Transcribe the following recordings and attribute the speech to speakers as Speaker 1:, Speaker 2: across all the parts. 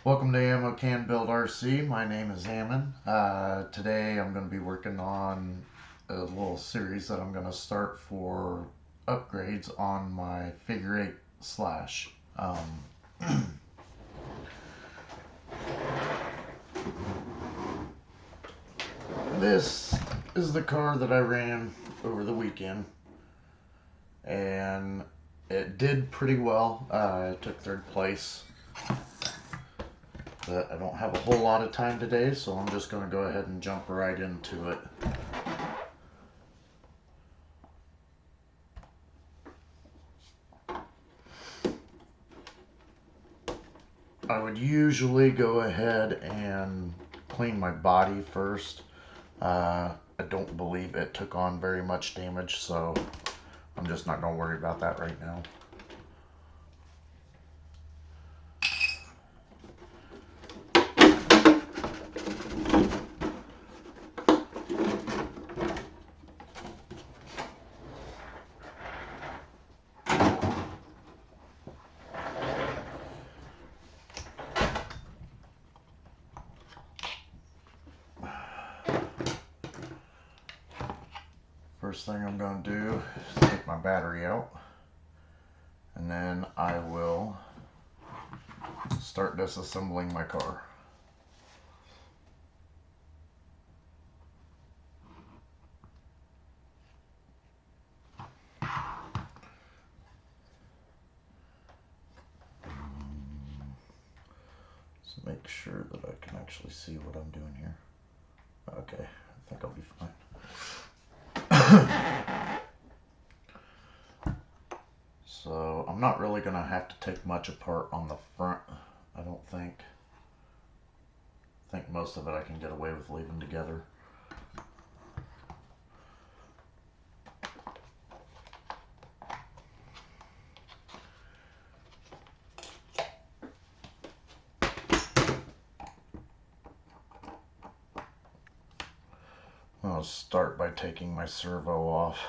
Speaker 1: Welcome to Ammo Can Build RC. My name is Ammon. Today I'm going to be working on a little series that I'm going to start for upgrades on my figure 8 slash. This is the car that I ran over the weekend, and it did pretty well. I took third place, but I don't have a whole lot of time today, so I'm just going to go ahead and jump right into it. I would usually go ahead and clean my body first. I don't believe it took on very much damage, so I'm just not going to worry about that right now. First thing I'm going to do is take my battery out, and then I will start disassembling my car. So make sure that I can actually see what I'm doing here. Okay, I think I'll be fine. So I'm not really going to have to take much apart on the front, I don't think. I think most of it I can get away with leaving together. I'll start by taking my servo off.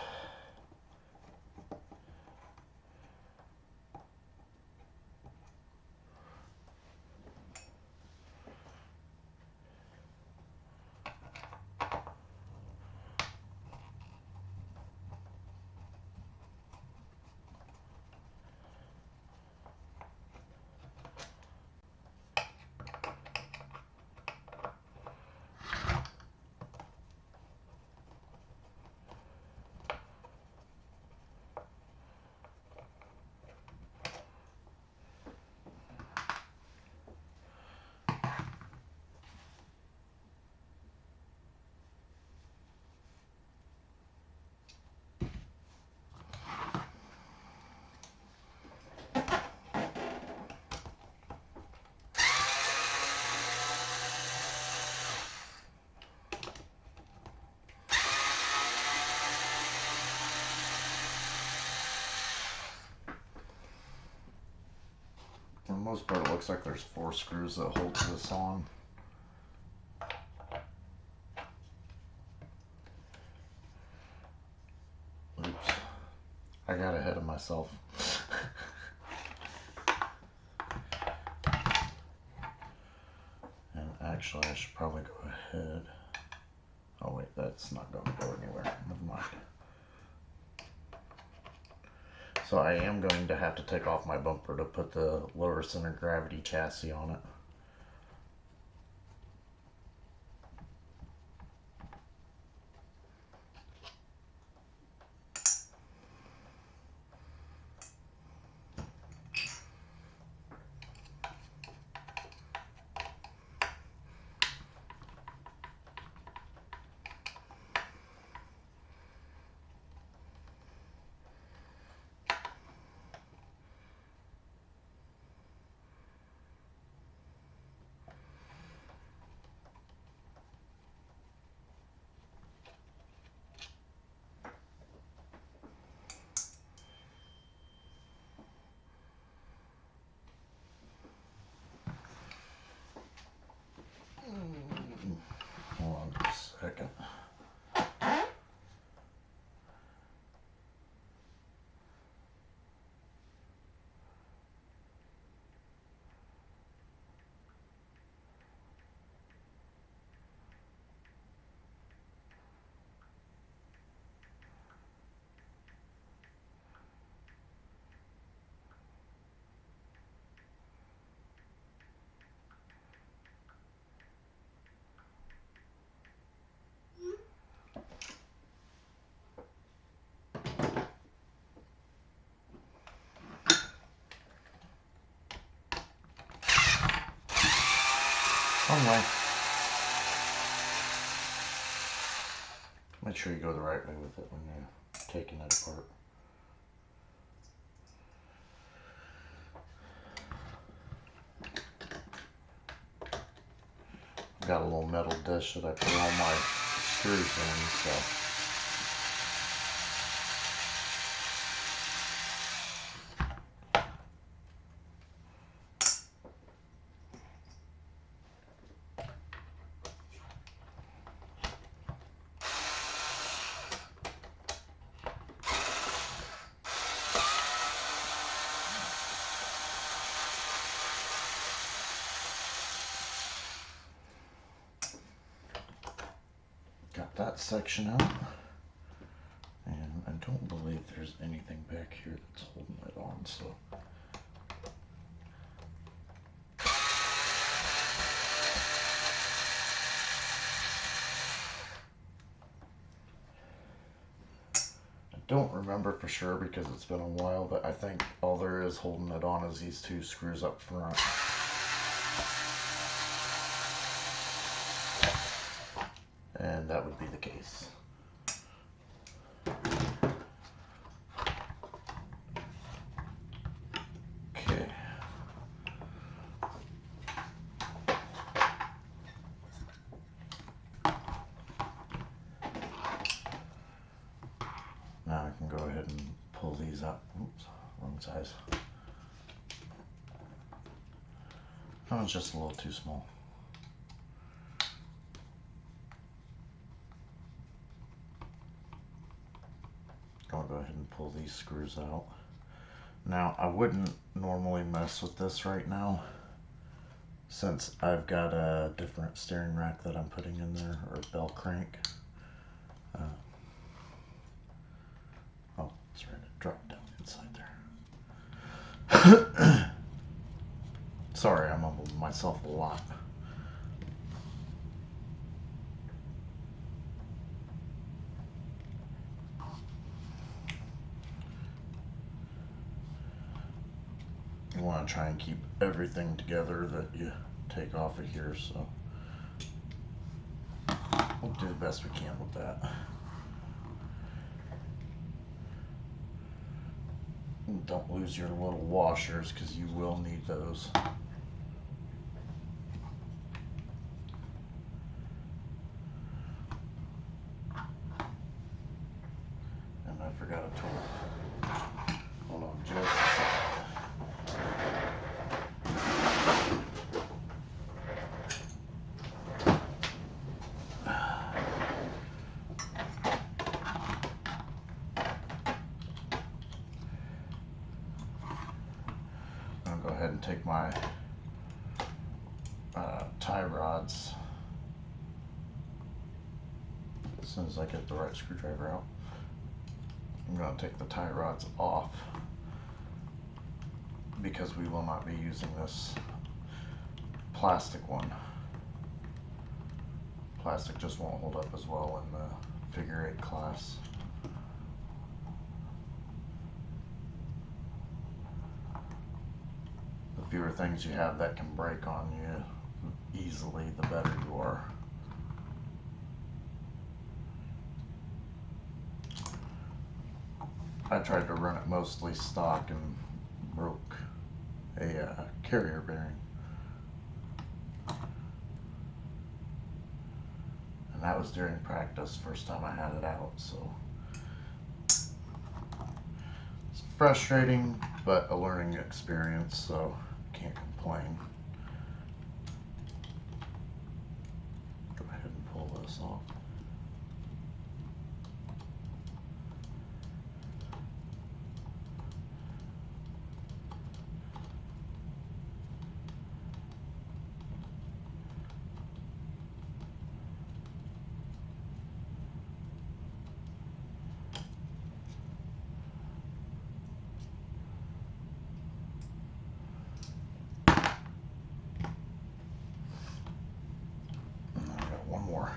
Speaker 1: For the most part, it looks like there's 4 screws that hold this on. Oops, I got ahead of myself. And actually, I should probably go ahead. Oh wait, that's not going to go anywhere. Never mind. So I am going to have to take off my bumper to put the lower center gravity chassis on it. One way. Make sure you go the right way with it when you're taking it apart. I've got a little metal dish that I put all my screws in, so. Got that section out, and I don't believe there's anything back here that's holding it on, so. I don't remember for sure because it's been a while, but I think all there is holding it on is these two screws up front. And that would be the case. Okay. Now I can go ahead and pull these up. Oops, wrong size. That one's just a little too small. I'll go ahead and pull these screws out. Now I wouldn't normally mess with this right now since I've got a different steering rack that I'm putting in there, or a bell crank. Oh, that's right, it dropped down inside there. Sorry, I'm mumbling myself a lot. You want to try and keep everything together that you take off of here, so we'll do the best we can with that. And don't lose your little washers because you will need those. And I forgot a tool. Hold on just a second. Go ahead and take my tie rods as soon as I get the right screwdriver out. I'm going to take the tie rods off because we will not be using this plastic one. Plastic just won't hold up as well in the figure 8 class. The fewer things you have that can break on you easily, the better you are. I tried to run it mostly stock and broke a carrier bearing. And that was during practice, first time I had it out, so it's frustrating, but a learning experience, so can't complain. Go ahead and pull this off. One more.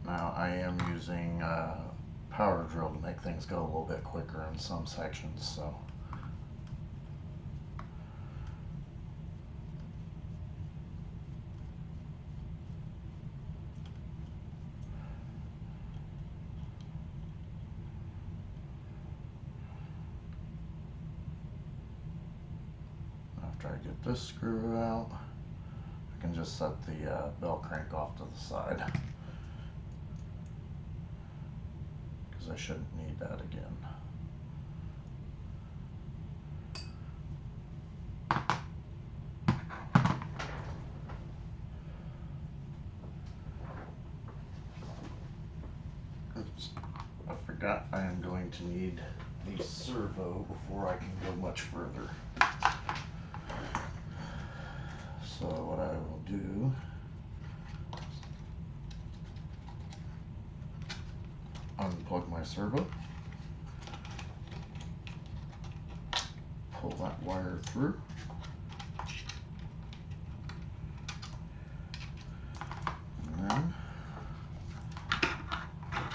Speaker 1: Now I am using a power drill to make things go a little bit quicker in some sections, so After I get this screw out, I can just set the bell crank off to the side, because I shouldn't need that again. Oops, I forgot I am going to need the servo before I can go much further. So what I will do is unplug my servo, pull that wire through, and then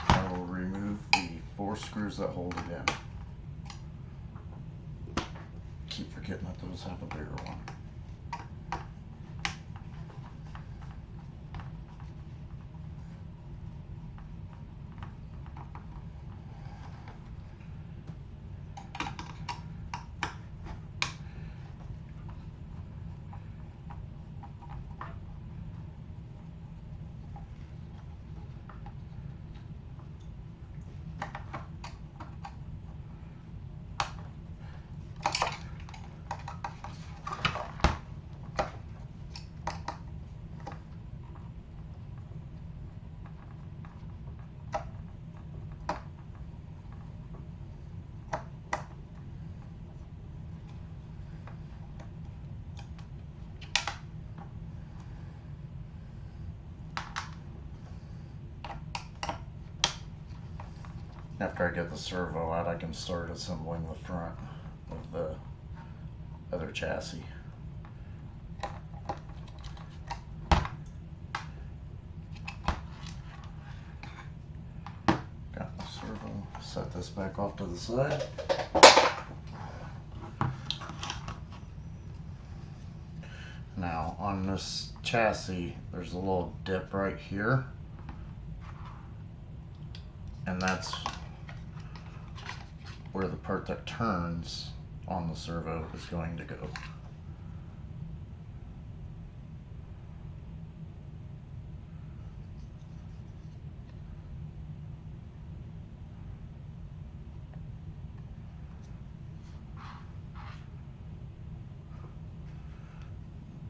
Speaker 1: I will remove the 4 screws that hold it in. Keep forgetting that those have a bigger one. After I get the servo out, I can start assembling the front of the other chassis. Got the servo, set this back off to the side. Now on this chassis, there's a little dip right here, and that's where the part that turns on the servo is going to go.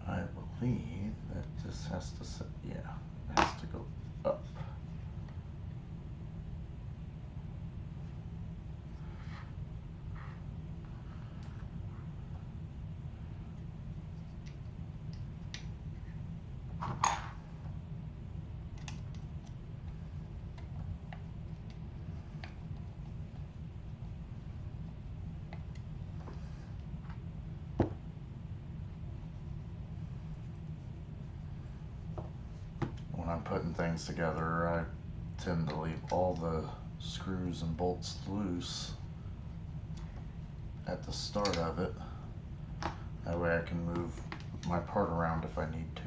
Speaker 1: I believe that this has to sit, yeah, it has to go up. When I'm putting things together, I tend to leave all the screws and bolts loose at the start of it. That way I can move my part around if I need to.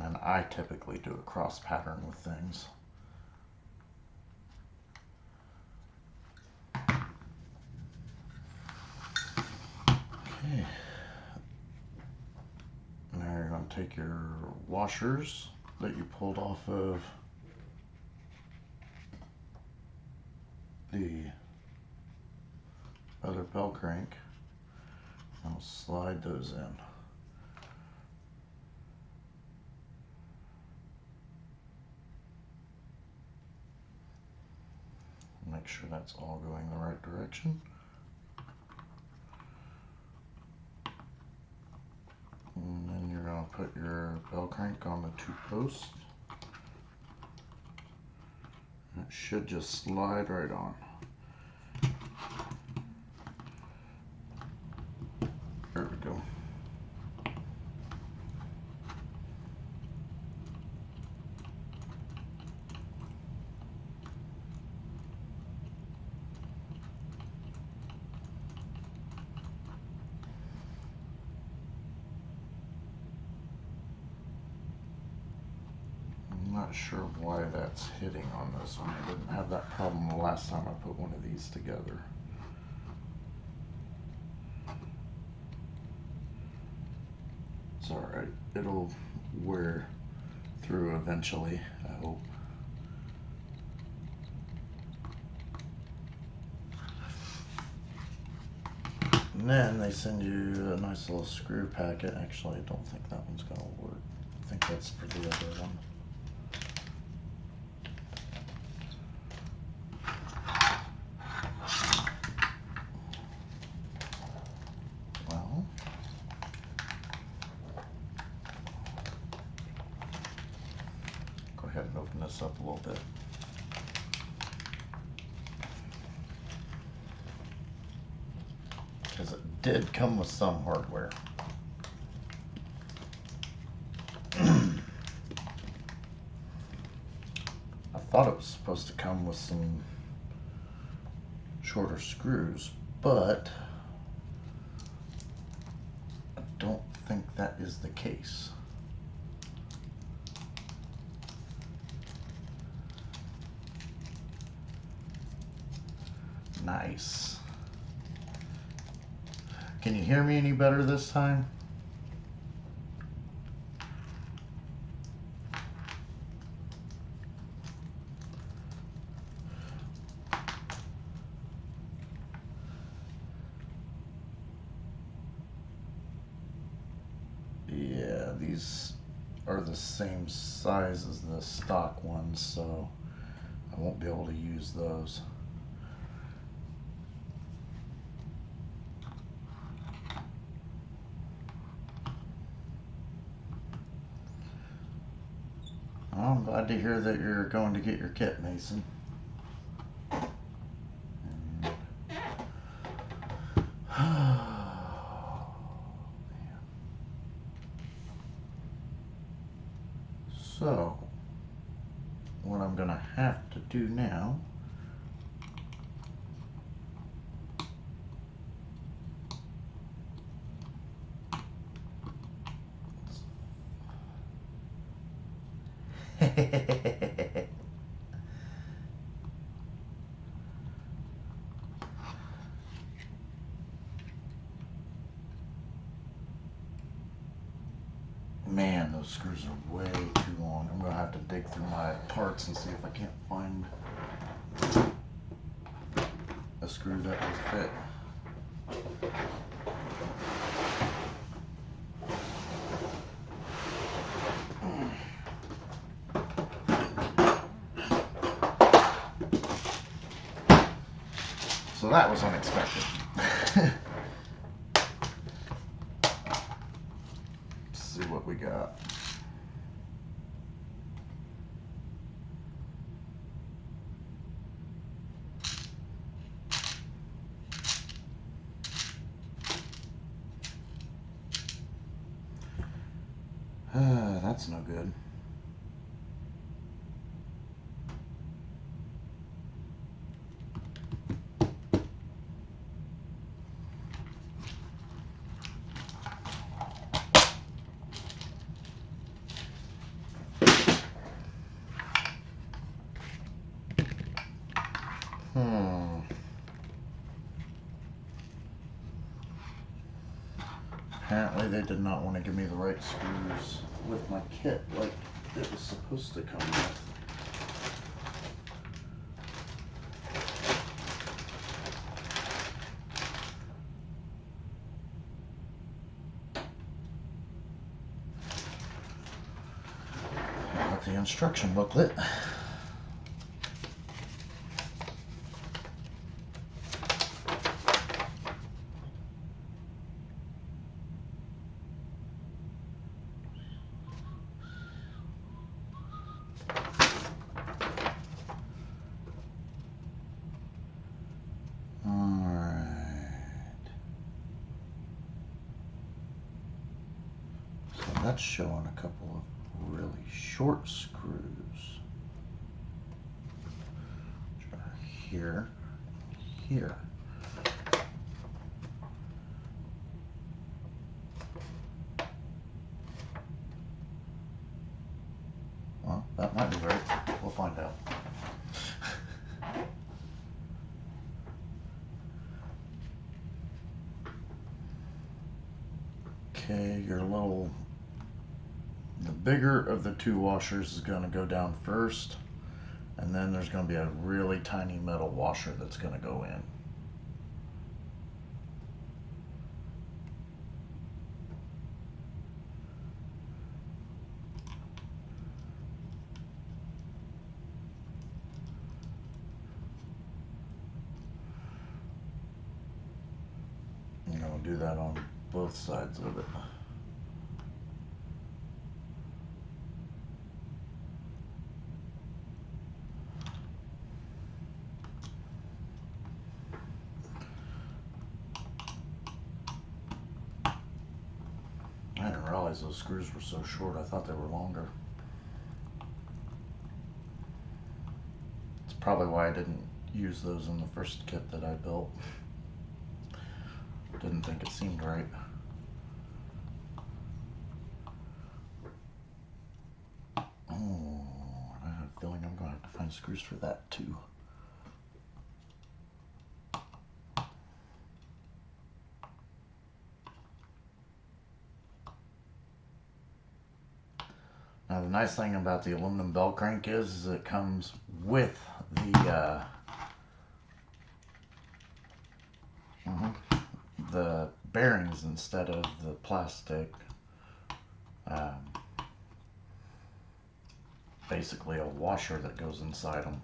Speaker 1: And I typically do a cross pattern with things. Okay. Now you're going to take your washers that you pulled off of the other bell crank. I'll slide those in. Make sure that's all going the right direction. put your bell crank on the 2 posts. It should just slide right on. There we go. I'm not sure why that's hitting on this one. I didn't have that problem the last time I put one of these together. It's alright. It'll wear through eventually, I hope. And then they send you a nice little screw packet. Actually, I don't think that one's going to work. I think that's for the other one. Well, go ahead and open this up a little bit. Because it did come with some hardware. I thought it was supposed to come with some shorter screws, but I don't think that is the case. Nice. Can you hear me any better this time? Yeah, these are the same size as the stock ones, so I won't be able to use those. Well, I'm glad to hear that you're going to get your kit, Mason. So, what I'm going to have to do now Man, those screws are way too long. I'm going to have to dig through my parts and see if I can't find a screw that will fit. So that was unexpected. Let's see what we got. That's no good. Apparently they did not want to give me the right screws with my kit like it was supposed to come with. Got the instruction booklet. That's showing a couple of really short screws. Which are here, here. Well, that might be right. We'll find out. Okay, the bigger of the two washers is going to go down first, and then there's going to be a really tiny metal washer that's going to go in. I'm going to do that on both sides of it. I didn't realize those screws were so short. I thought they were longer. It's probably why I didn't use those in the first kit that I built. Didn't think it seemed right. Oh, I have a feeling I'm going to have to find screws for that too. Now the nice thing about the aluminum bell crank is it comes with the bearings instead of the plastic. Basically a washer that goes inside them.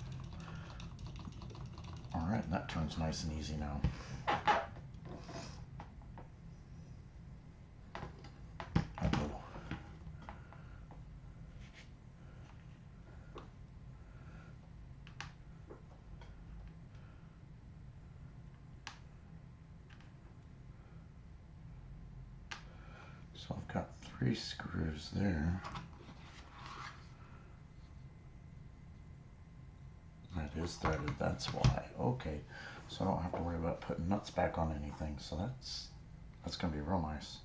Speaker 1: Alright, that turns nice and easy now. Uh-oh. So I've got 3 screws there. That is threaded, that's why. Okay, so I don't have to worry about putting nuts back on anything, so that's going to be real nice.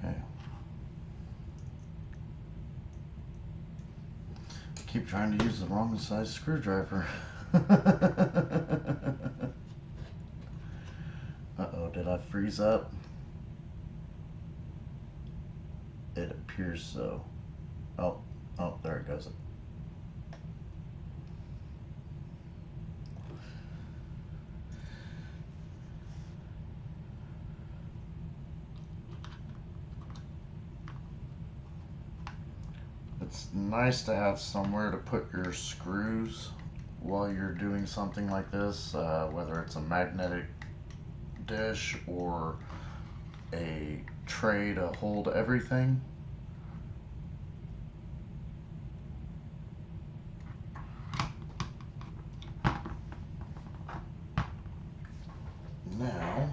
Speaker 1: Okay. I keep trying to use the wrong size screwdriver. Uh-oh, did I freeze up? It appears so. Oh, there it goes. It's nice to have somewhere to put your screws while you're doing something like this, whether it's a magnetic dish or a tray to hold everything. Now,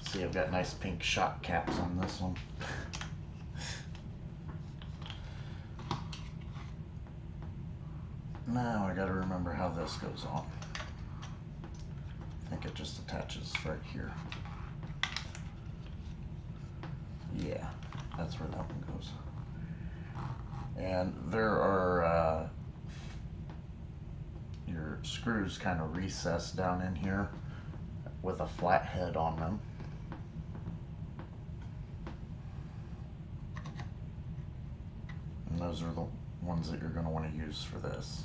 Speaker 1: see, I've got nice pink shock caps on this one. Now I gotta remember how this goes on. I think it just attaches right here. Yeah, that's where that one goes. And there are your screws kind of recessed down in here with a flat head on them. And those are the ones that you're going to want to use for this.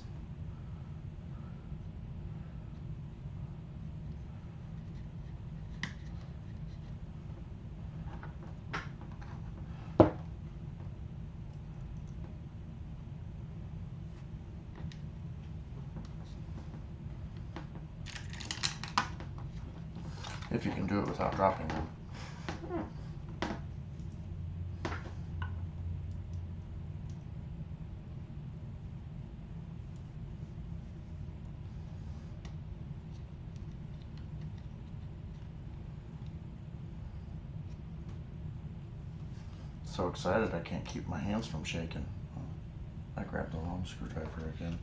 Speaker 1: If you can do it without dropping them. So excited I can't keep my hands from shaking. I grabbed the wrong screwdriver again.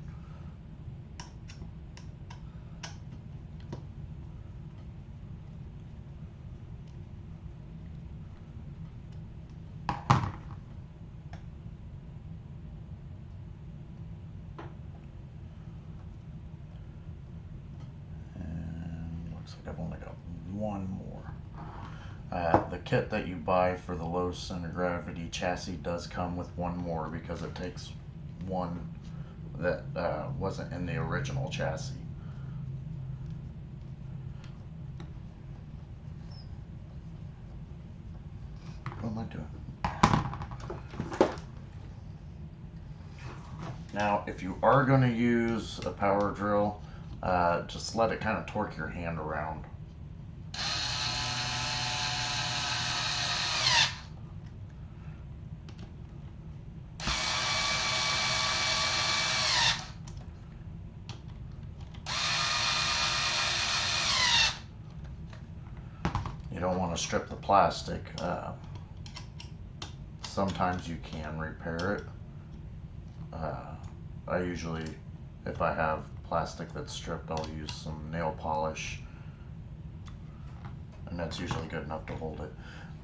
Speaker 1: And looks like I've only got one more. The kit that you buy for the low center gravity chassis does come with one more because it takes one that wasn't in the original chassis. What am I doing? Now, if you are going to use a power drill, just let it kind of torque your hand around. You don't want to strip the plastic. Sometimes you can repair it. I usually, if I have plastic that's stripped, I'll use some nail polish, and that's usually good enough to hold it.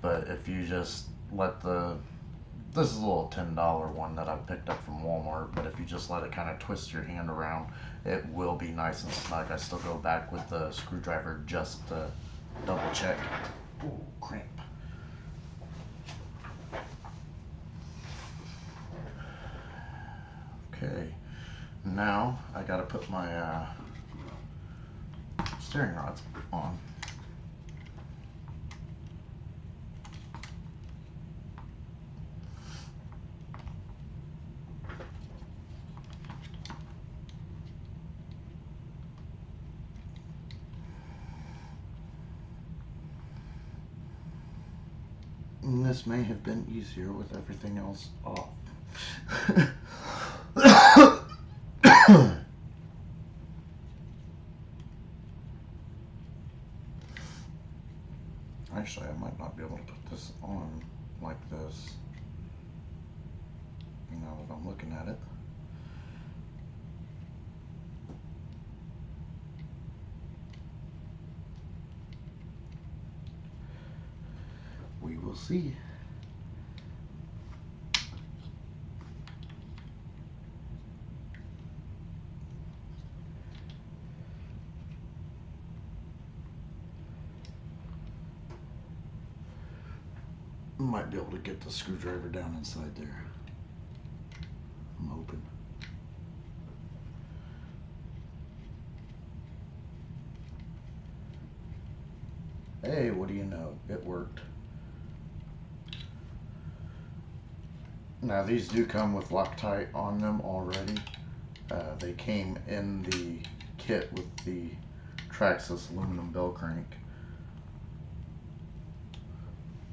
Speaker 1: But if you just let this is a little $10 one that I picked up from Walmart, but if you just let it kind of twist your hand around, it will be nice and snug. I still go back with the screwdriver just to double check. Ooh, cramp. Okay, now I gotta put my steering rods on. And this may have been easier with everything else off. Actually, I might not be able to put this on like this. Now that I'm looking at it. We will see. Might be able to get the screwdriver down inside there. I'm hoping. Hey, what do you know? It worked. Now these do come with Loctite on them already. They came in the kit with the Traxxas aluminum bell crank.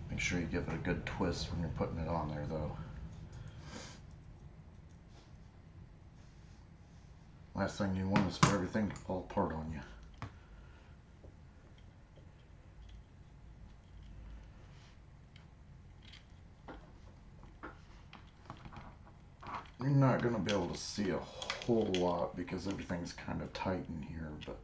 Speaker 1: Make sure you give it a good twist when you're putting it on there though. Last thing you want is for everything to fall apart on you. You're not going to be able to see a whole lot because everything's kind of tight in here, but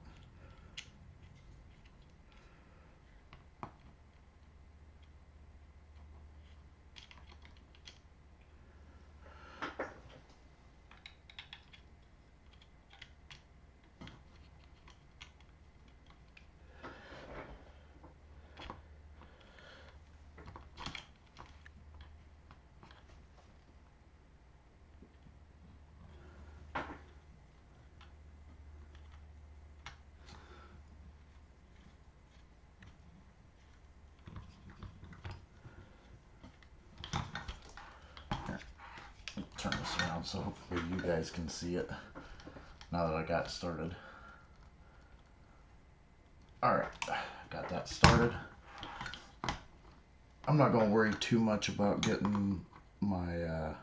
Speaker 1: around so hopefully you guys can see it now that I got started. Alright, got that started. I'm not going to worry too much about getting my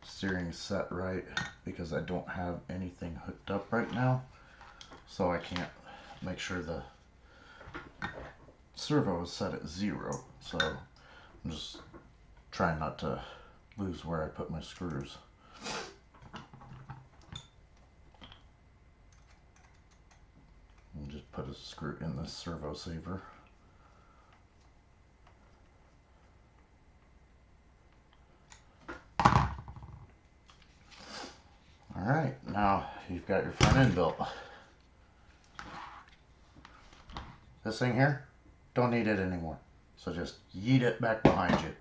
Speaker 1: steering set right because I don't have anything hooked up right now, so I can't make sure the servo is set at 0, so I'm just trying not to lose where I put my screws. And just put a screw in the servo saver. Alright, now you've got your front end built. This thing here, don't need it anymore. So just yeet it back behind you.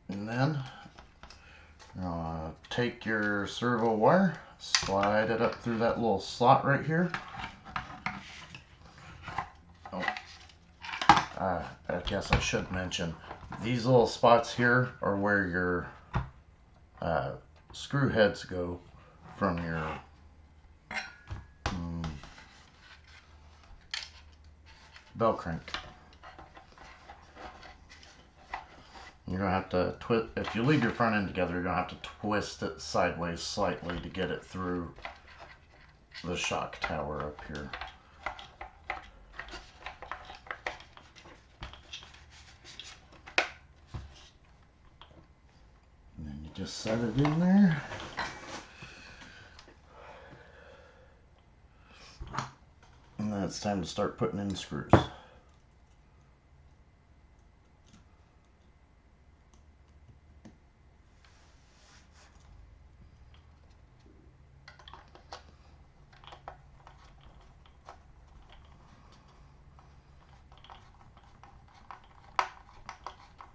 Speaker 1: And then take your servo wire, slide it up through that little slot right here. Oh, I guess I should mention, these little spots here are where your screw heads go from your bell crank. You're going to have to twist, if you leave your front end together, you're going to have to twist it sideways slightly to get it through the shock tower up here. And then you just set it in there. And then it's time to start putting in screws.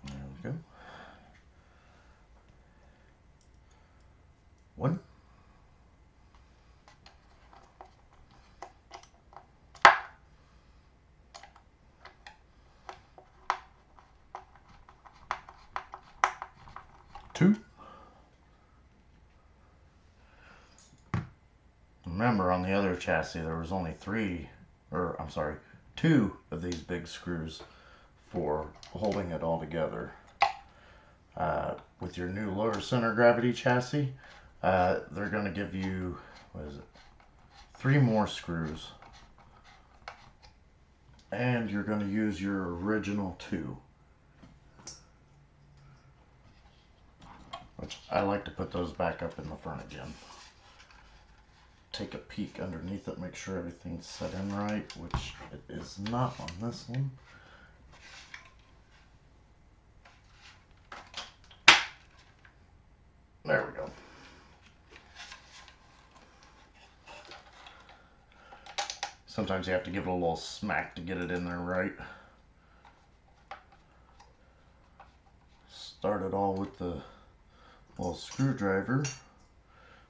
Speaker 1: There we go. 1. 2. Remember, on the other chassis there was only 2 of these big screws for holding it all together. With your new lower center of gravity chassis, they're going to give you, 3 more screws, and you're going to use your original 2, which I like to put those back up in the front again. Take a peek underneath it, make sure everything's set in right, which it is not on this one. There we go. Sometimes you have to give it a little smack to get it in there right. Start it all with the little screwdriver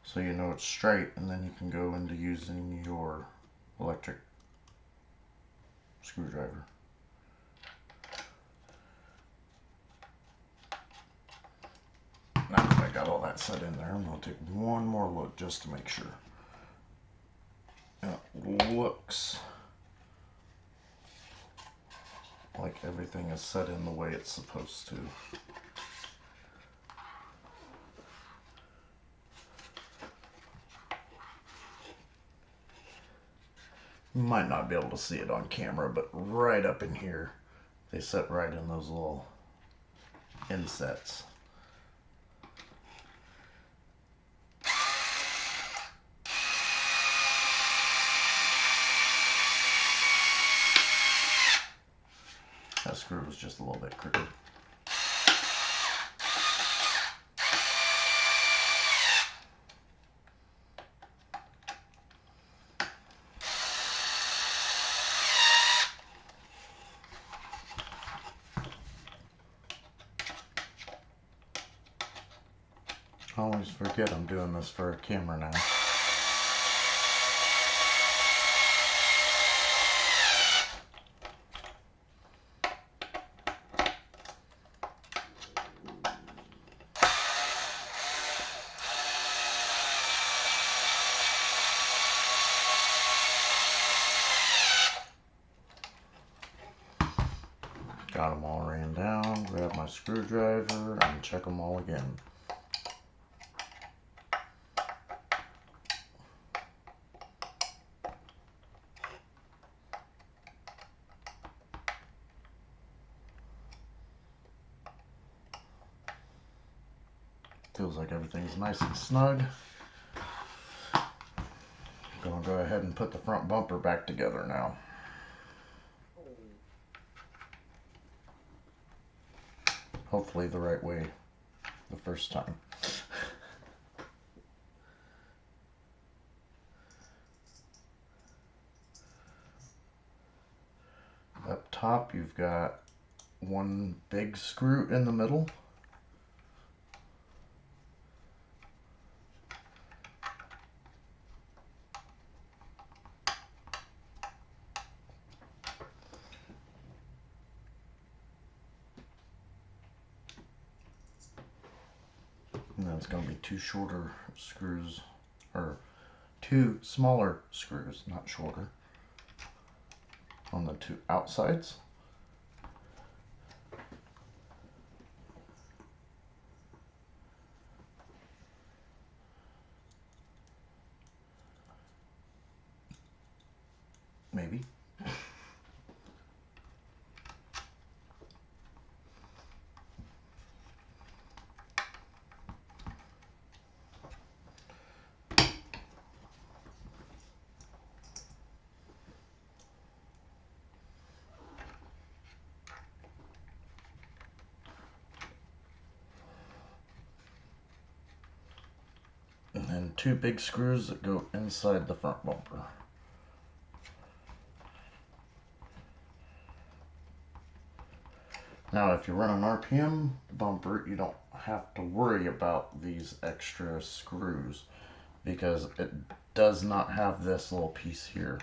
Speaker 1: so you know it's straight, and then you can go into using your electric screwdriver. Now that I got all that set in there, I'm going to take one more look just to make sure. It looks like everything is set in the way it's supposed to. You might not be able to see it on camera, but right up in here, they set right in those little insets. That screw was just a little bit crooked. I always forget I'm doing this for a camera now. Got them all ran down, grab my screwdriver and check them all again. Feels like everything's nice and snug. Gonna go ahead and put the front bumper back together now. Hopefully the right way the first time. Up top you've got one big screw in the middle. And then it's going to be two shorter screws, or two smaller screws, not shorter, on the two outsides. Maybe. And then two big screws that go inside the front bumper. Now if you run an RPM bumper, you don't have to worry about these extra screws because it does not have this little piece here.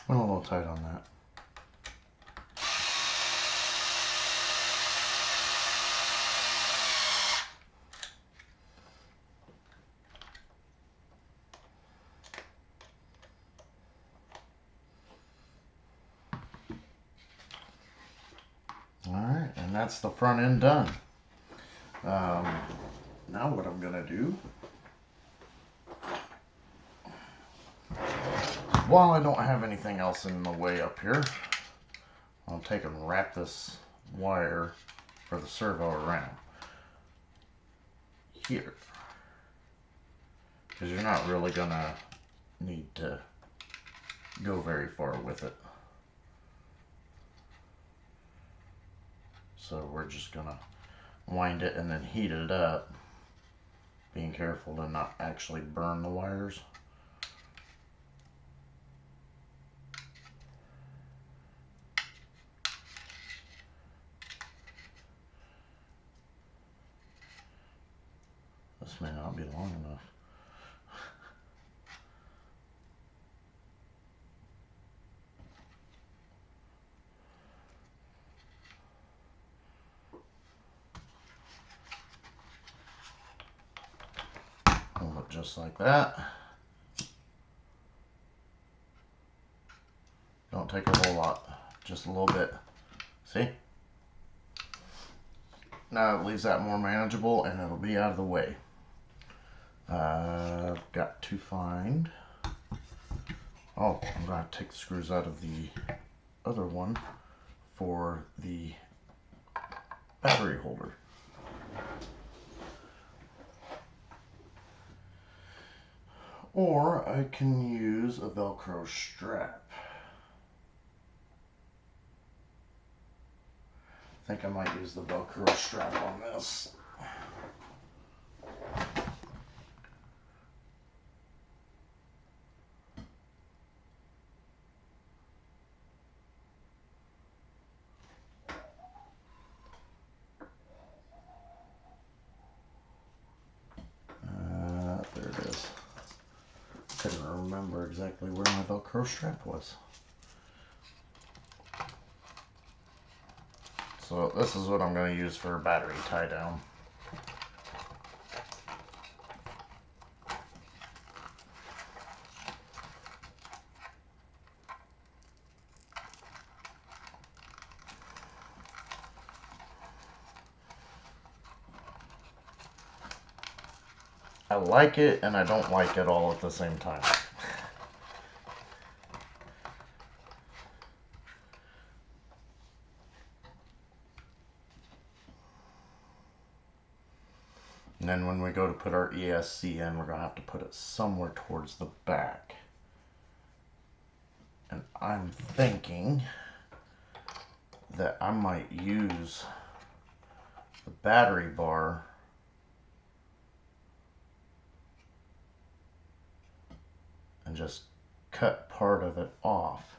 Speaker 1: Went a little tight on that. Alright, and that's the front end done. Now what I'm gonna do, while I don't have anything else in the way up here, I'll take and wrap this wire for the servo around here, because you're not really gonna need to go very far with it. So we're just gonna wind it and then heat it up, being careful to not actually burn the wires. This may not be long enough. Hold it just like that. Don't take a whole lot, just a little bit. See? Now it leaves that more manageable and it'll be out of the way. I've got to find, oh, I'm going to take the screws out of the other one for the battery holder. Or I can use a Velcro strap. I think I might use the Velcro strap on this. There it is. Couldn't remember exactly where my Velcro strap was. So this is what I'm going to use for a battery tie down. I like it and I don't like it all at the same time. And then when we go to put our ESC in, we're going to have to put it somewhere towards the back. And I'm thinking that I might use the battery bar and just cut part of it off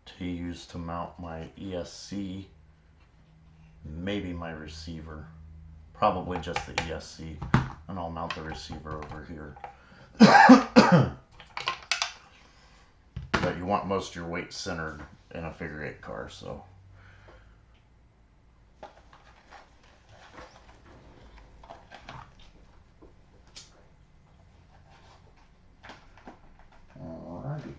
Speaker 1: to use to mount my ESC, maybe my receiver, probably just the ESC, and I'll mount the receiver over here. But you want most of your weight centered in a figure eight car, so. Alrighty.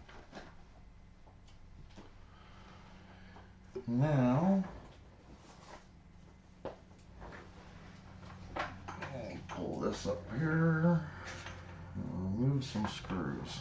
Speaker 1: Now, I'll pull this up here and remove some screws.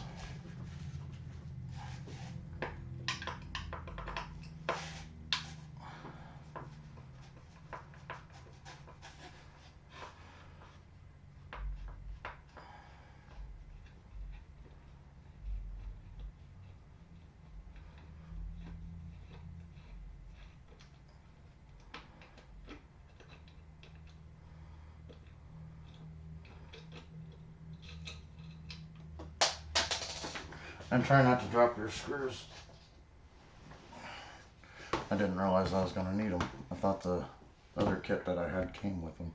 Speaker 1: And try not to drop your screws. I didn't realize I was going to need them. I thought the other kit that I had came with them.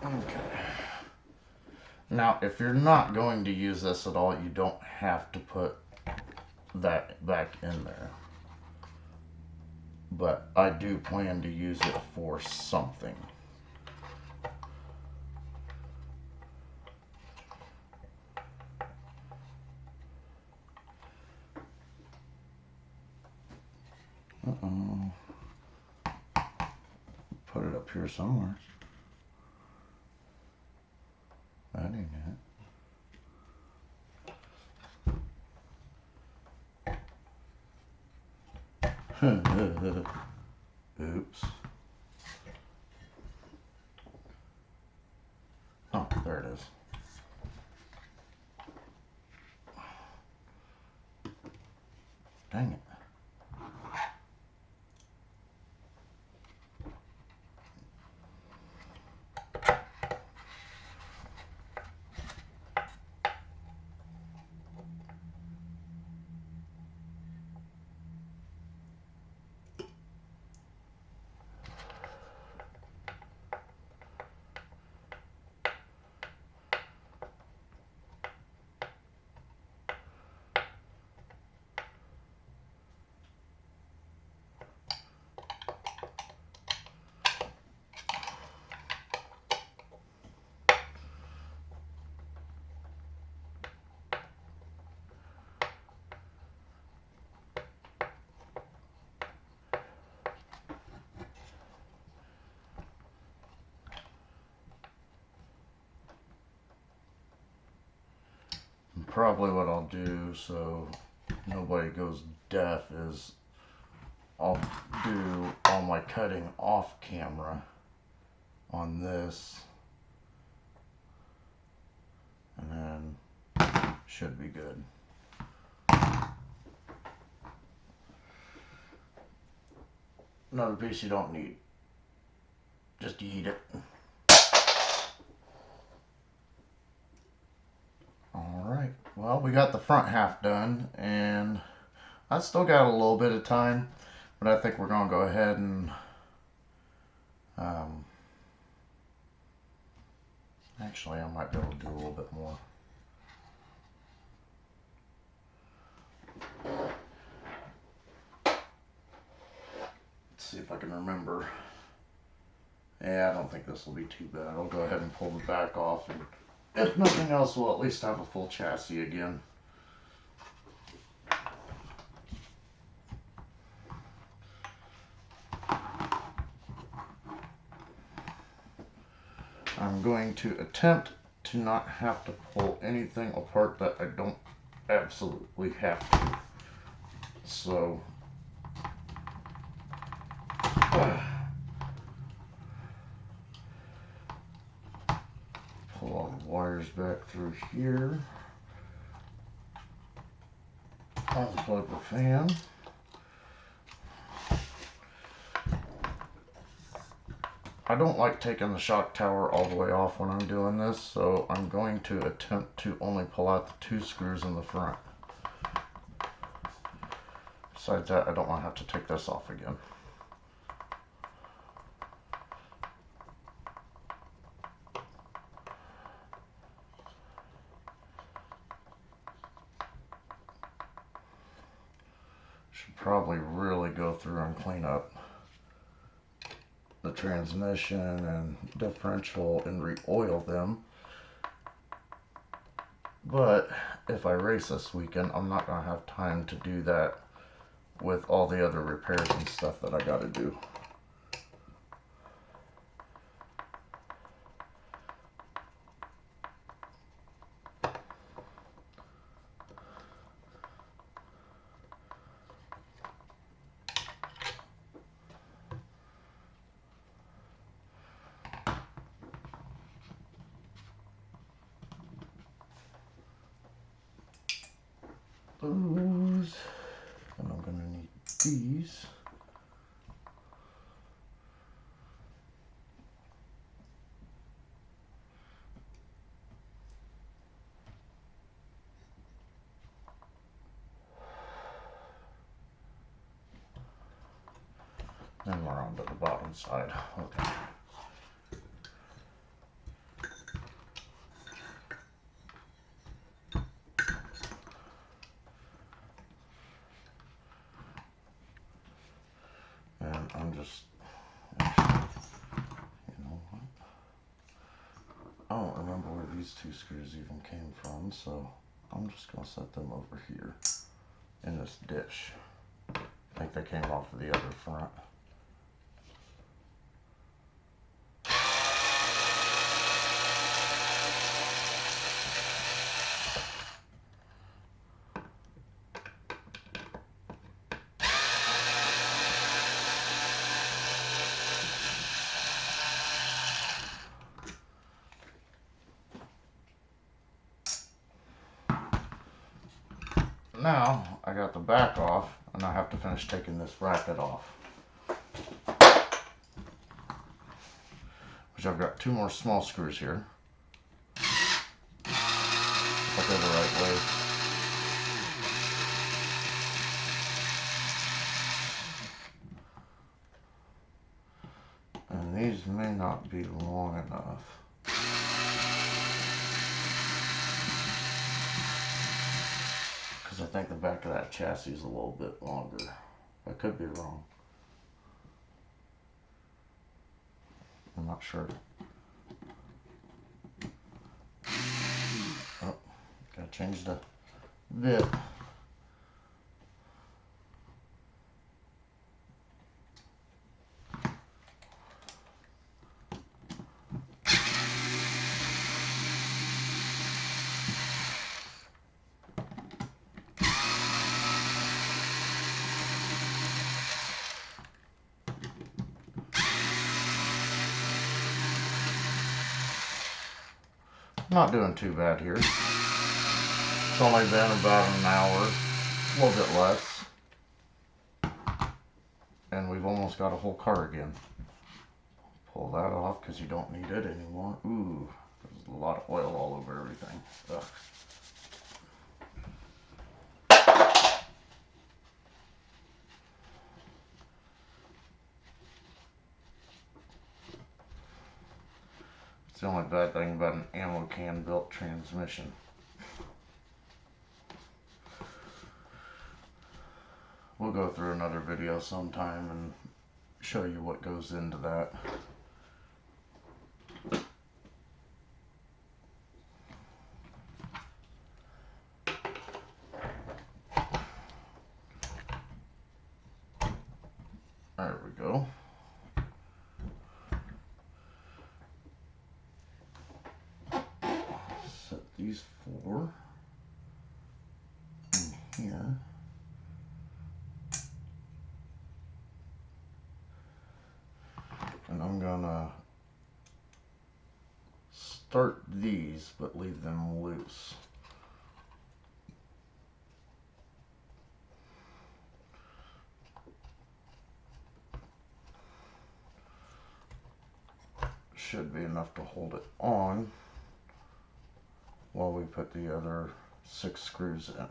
Speaker 1: Okay. Now, if you're not going to use this at all, you don't have to put that back in there. But I do plan to use it for something. Uh-oh. Put it up here somewhere. That ain't it. Oops. Oh, there it is. Dang it. probably what I'll do so nobody goes deaf is I'll do all my cutting off camera on this, and then should be good. Another piece you don't need. Just eat it. Alright, well, we got the front half done, and I still got a little bit of time, but I think we're going to go ahead and actually I might be able to do a little bit more. Let's see if I can remember. Yeah, I don't think this will be too bad. I'll go ahead and pull the back off, and if nothing else, we'll at least have a full chassis again. I'm going to attempt to not have to pull anything apart that I don't absolutely have to. So, pull all the wires back through here. Unplug the fan. I don't like taking the shock tower all the way off when I'm doing this, so I'm going to attempt to only pull out the 2 screws in the front. Besides that, I don't want to have to take this off again. Should probably really go through and clean up the transmission and differential and re-oil them. But if I race this weekend, I'm not going to have time to do that with all the other repairs and stuff that I got to do. Those, and I'm going to need these. And we're on to the bottom side. Okay. And I'm just, actually, you know what? I don't remember where these 2 screws even came from, so I'm just going to set them over here in this dish. I think they came off of the other front. Now I got the back off, and I have to finish taking this bracket off, which I've got 2 more small screws here. If I go the right way. And these may not be long enough. Because I think the back of that chassis is a little bit longer. I could be wrong. I'm not sure. Oh, gotta change the bit. Not doing too bad here. It's only been about an hour, a little bit less. And we've almost got a whole car again. Pull that off because you don't need it anymore. Ooh, there's a lot of oil all over everything. Ugh. It's the only bad thing about an ammo can built transmission. We'll go through another video sometime and show you what goes into that. There we go. Set these four in here. And I'm gonna start these but leave them loose. Should be enough to hold it on while we put the other 6 screws in.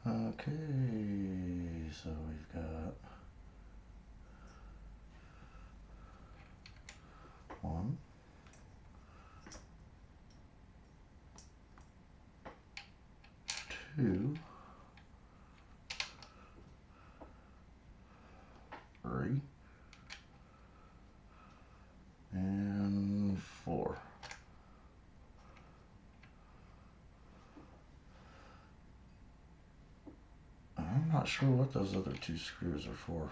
Speaker 1: Okay, so we've got 1, 2, 3, and 4. I'm not sure what those other 2 screws are for.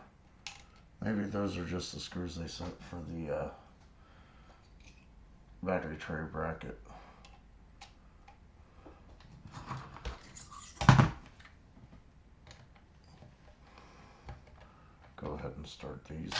Speaker 1: Maybe those are just the screws they sent for the battery tray bracket. Go ahead and start these.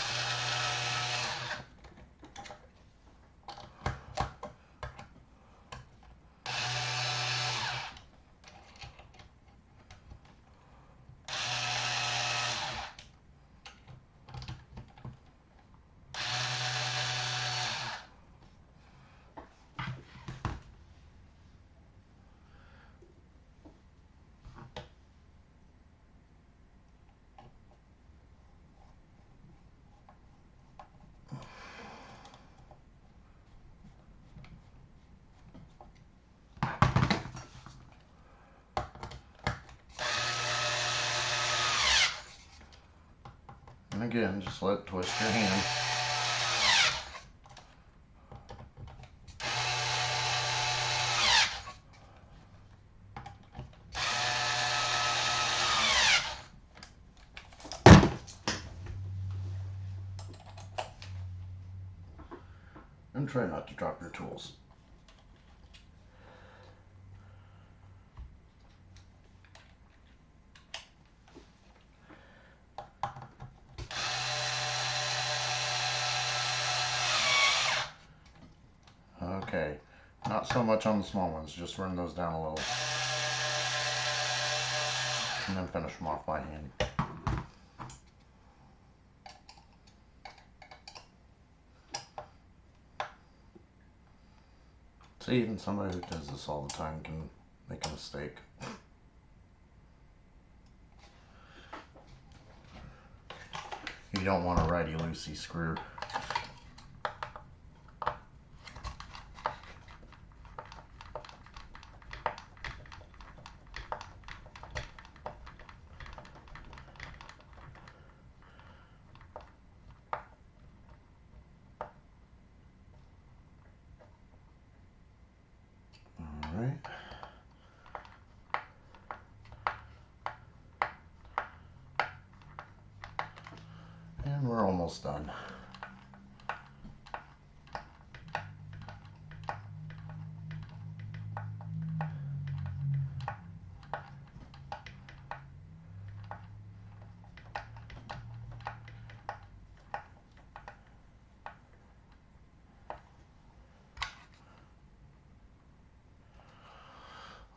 Speaker 1: And again, just let it twist your hand. And try not to drop your tools. Okay, not so much on the small ones, just run those down a little. And then finish them off by hand. See, even somebody who does this all the time can make a mistake. You don't want a righty-loosey screw. almost done.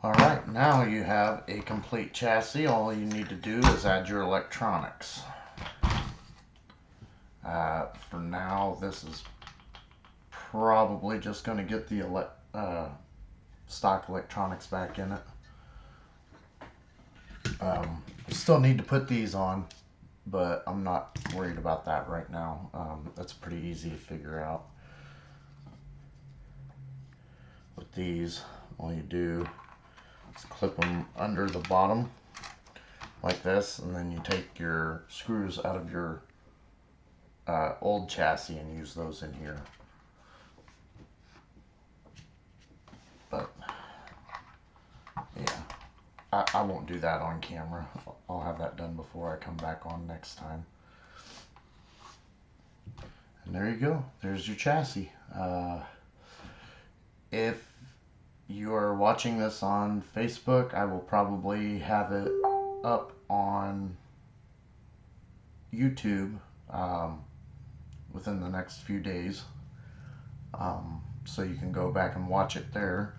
Speaker 1: Alright, now you have a complete chassis. All you need to do is add your electronics. For now, this is probably just going to get the stock electronics back in it. Still need to put these on, but I'm not worried about that right now. That's pretty easy to figure out. With these, all you do is clip them under the bottom like this, and then you take your screws out of your old chassis and use those in here. But yeah, I won't do that on camera. I'll have that done before I come back on next time. And there you go. There's your chassis. If you are watching this on Facebook, I will probably have it up on YouTube within the next few days. So you can go back and watch it there.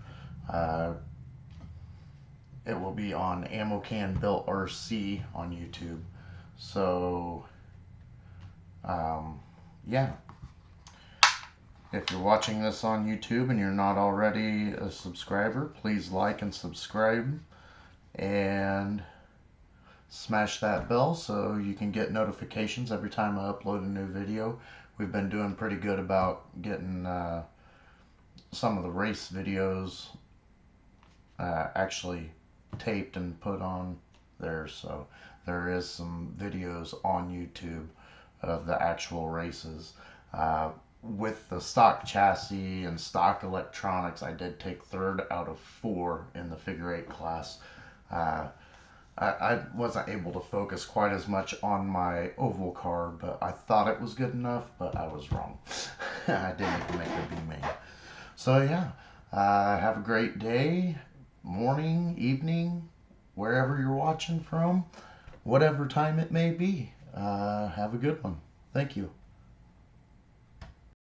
Speaker 1: It will be on Ammo Can Built RC on YouTube. So, yeah. If you're watching this on YouTube and you're not already a subscriber, please like and subscribe and smash that bell so you can get notifications every time I upload a new video. We've been doing pretty good about getting some of the race videos actually taped and put on there, so there is some videos on YouTube of the actual races. With the stock chassis and stock electronics, I did take 3rd out of 4 in the figure 8 class. I wasn't able to focus quite as much on my oval car, but I thought it was good enough, but I was wrong. I didn't make a B main. So yeah, have a great day, morning, evening, wherever you're watching from, whatever time it may be. Have a good one. Thank you.